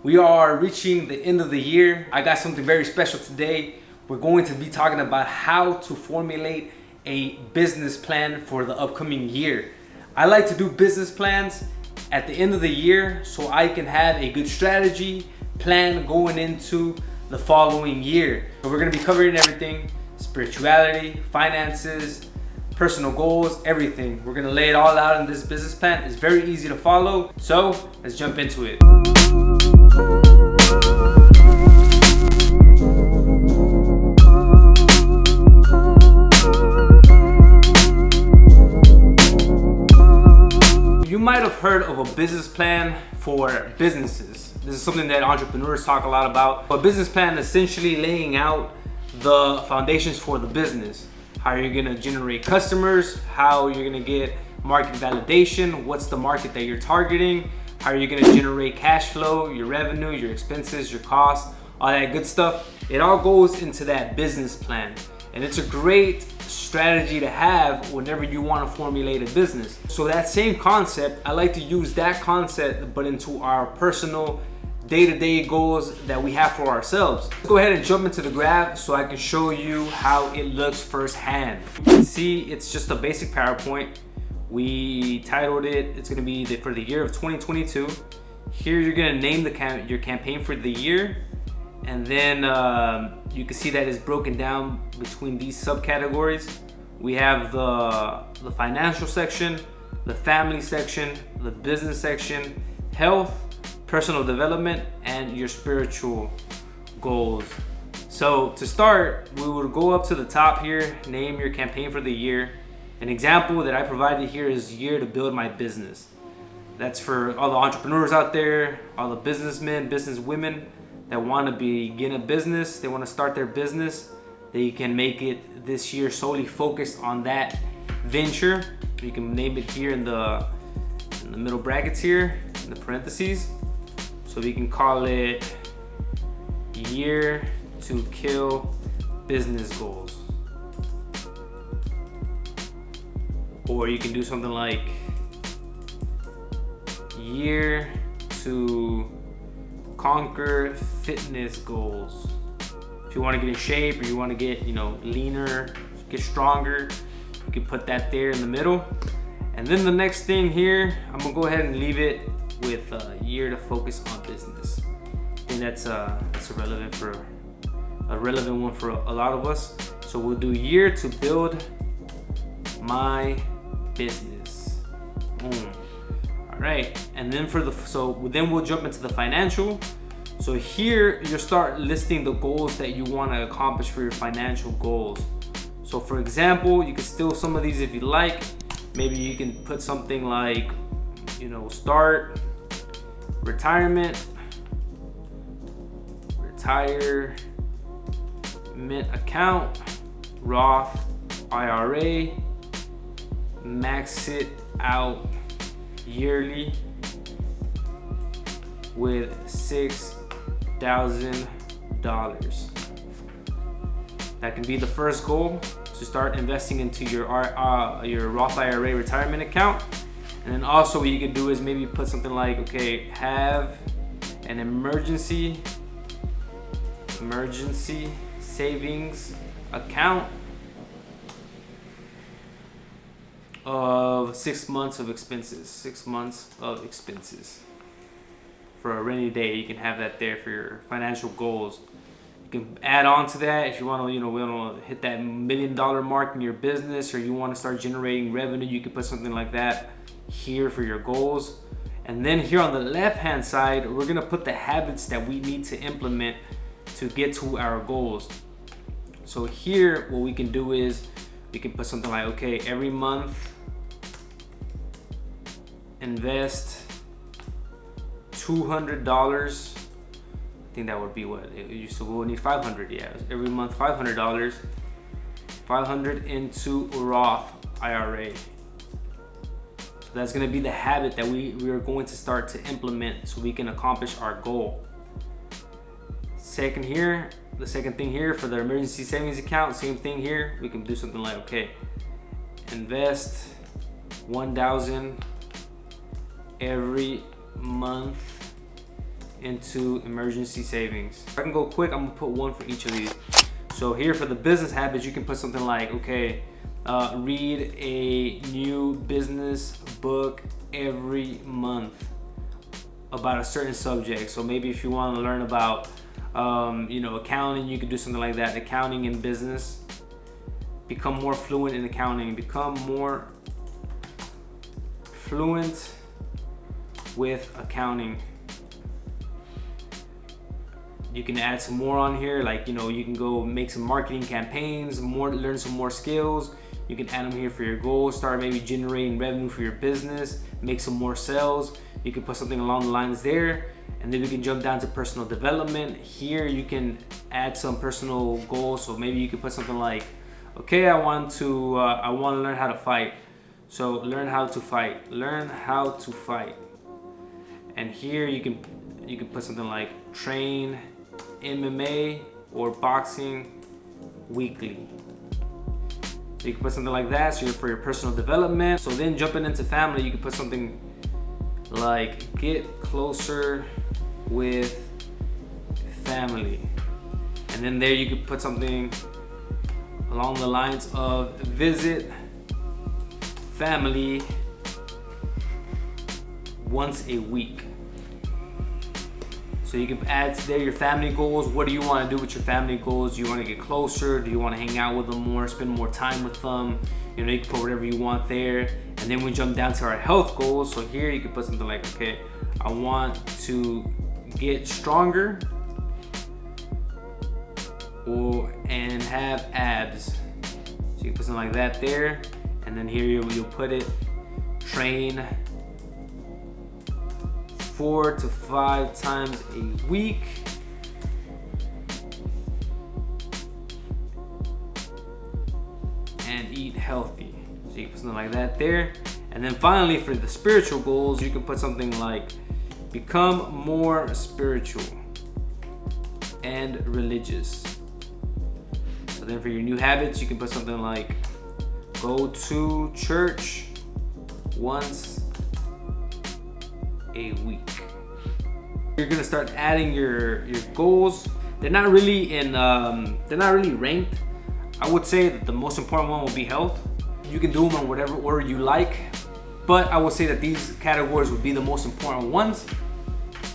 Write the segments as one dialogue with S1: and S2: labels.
S1: We are reaching the end of the year. I got something very special today. We're going to be talking about how to formulate a business plan for the upcoming year. I like to do business plans at the end of the year so I can have a good strategy plan going into the following year. So we're going to be covering everything: spirituality, finances, personal goals, everything. We're going to lay it all out in this business plan. It's very easy to follow. So let's jump into it. You might have heard of a business plan for businesses. This is something that entrepreneurs talk a lot about. A business plan is essentially laying out the foundations for the business. How you're gonna generate customers, how you're gonna get market validation, what's the market that you're targeting, how you're gonna generate cash flow, your revenue, your expenses, your costs, all that good stuff. It all goes into that business plan. And it's a great strategy to have whenever you want to formulate a business. So that same concept, I like to use that concept but into our personal day-to-day goals that we have for ourselves. Let's go ahead and jump into the graph so I can show you how it looks firsthand. You can see it's just a basic PowerPoint. We titled it, it's gonna be for the year of 2022. Here you're gonna name your campaign for the year, and then you can see that it's broken down between these subcategories. We have the financial section, the family section, the business section, health, personal development, and your spiritual goals. So to start, we would go up to the top here, name your campaign for the year. An example that I provided here is year to build my business. That's for all the entrepreneurs out there, all the businessmen, businesswomen that want to begin a business, they want to start their business. They can make it this year solely focused on that venture. You can name it here in the middle brackets here, in the parentheses. So we can call it year to kill business goals. Or you can do something like year to conquer fitness goals. If you want to get in shape or you want to get, leaner, get stronger, you can put that there in the middle. And then the next thing here, I'm gonna go ahead and leave it with a year to focus on business. I think that's a relevant one for a lot of us. So we'll do year to build my business. Boom. All right, and then then we'll jump into the financial. So here you'll start listing the goals that you want to accomplish for your financial goals. So for example, you can steal some of these if you like. Maybe you can put something like, start retirement account, Roth IRA, max it out yearly with $6,000. That can be the first goal, to start investing into your Roth IRA retirement account. And then also what you can do is maybe put something like, okay, have an emergency savings account of 6 months of expenses. 6 months of expenses for a rainy day. You can have that there for your financial goals. You can add on to that if you want to, hit that $1 million mark in your business, or you want to start generating revenue. You can put something like that here for your goals. And then here on the left hand side, we're gonna put the habits that we need to implement to get to our goals. So here what we can do is we can put something like, okay, every month invest $200. I think that would be what it used to. We'll need 500. Yeah, every month $500. 500 into Roth IRA. So that's going to be the habit that we are going to start to implement so we can accomplish our goal. The second thing here for the emergency savings account, same thing here. We can do something like, okay, invest 1,000 every month into emergency savings. If I can go quick, I'm gonna put one for each of these. So here for the business habits, you can put something like, okay, read a new business book every month about a certain subject. So maybe if you want to learn about accounting, you could do something like that. Accounting and business. Become more fluent in accounting. Become more fluent with accounting. You can add some more on here, like you can go make some marketing campaigns, learn some more skills. You can add them here for your goals. Start maybe generating revenue for your business, make some more sales. You can put something along the lines there, and then we can jump down to personal development. Here you can add some personal goals. So maybe you could put something like, okay, I want to learn how to fight. So learn how to fight. Learn how to fight. And here you can put something like train MMA or boxing weekly. So you can put something like that, so for your personal development. So then jumping into family, you can put something like get closer with family. And then there you could put something along the lines of visit family once a week. So you can add there your family goals. What do you want to do with your family goals? Do you want to get closer? Do you want to hang out with them more, spend more time with them? You can put whatever you want there. And then we jump down to our health goals. So here you can put something like, okay, I want to get stronger and have abs. So you can put something like that there. And then here you'll put it, train 4 to 5 times a week. And eat healthy. So you can put something like that there. And then finally for the spiritual goals, you can put something like become more spiritual and religious. So then for your new habits, you can put something like go to church once a week. You're gonna start adding your goals. They're not really ranked. I would say that the most important one will be health. You can do them in whatever order you like, but I would say that these categories would be the most important ones.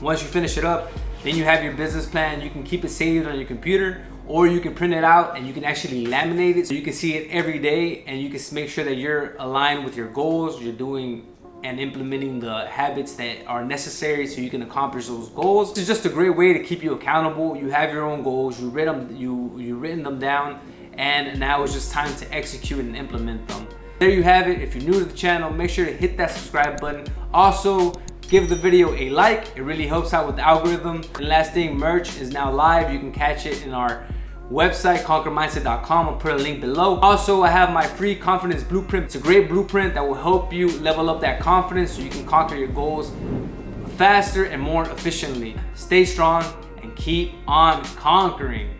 S1: Once you finish it up, then you have your business plan. You can keep it saved on your computer, or you can print it out and you can actually laminate it so you can see it every day, and you can make sure that you're aligned with your goals. You're doing and implementing the habits that are necessary so you can accomplish those goals. It's just a great way to keep you accountable. You have your own goals, you've written them down, and now it's just time to execute and implement them. There you have it. If you're new to the channel, make sure to hit that subscribe button. Also, give the video a like. It really helps out with the algorithm. And last thing, merch is now live. You can catch it in our website, conquermindset.com. I'll put a link below. Also, I have my free confidence blueprint. It's a great blueprint that will help you level up that confidence so you can conquer your goals faster and more efficiently. Stay strong and keep on conquering.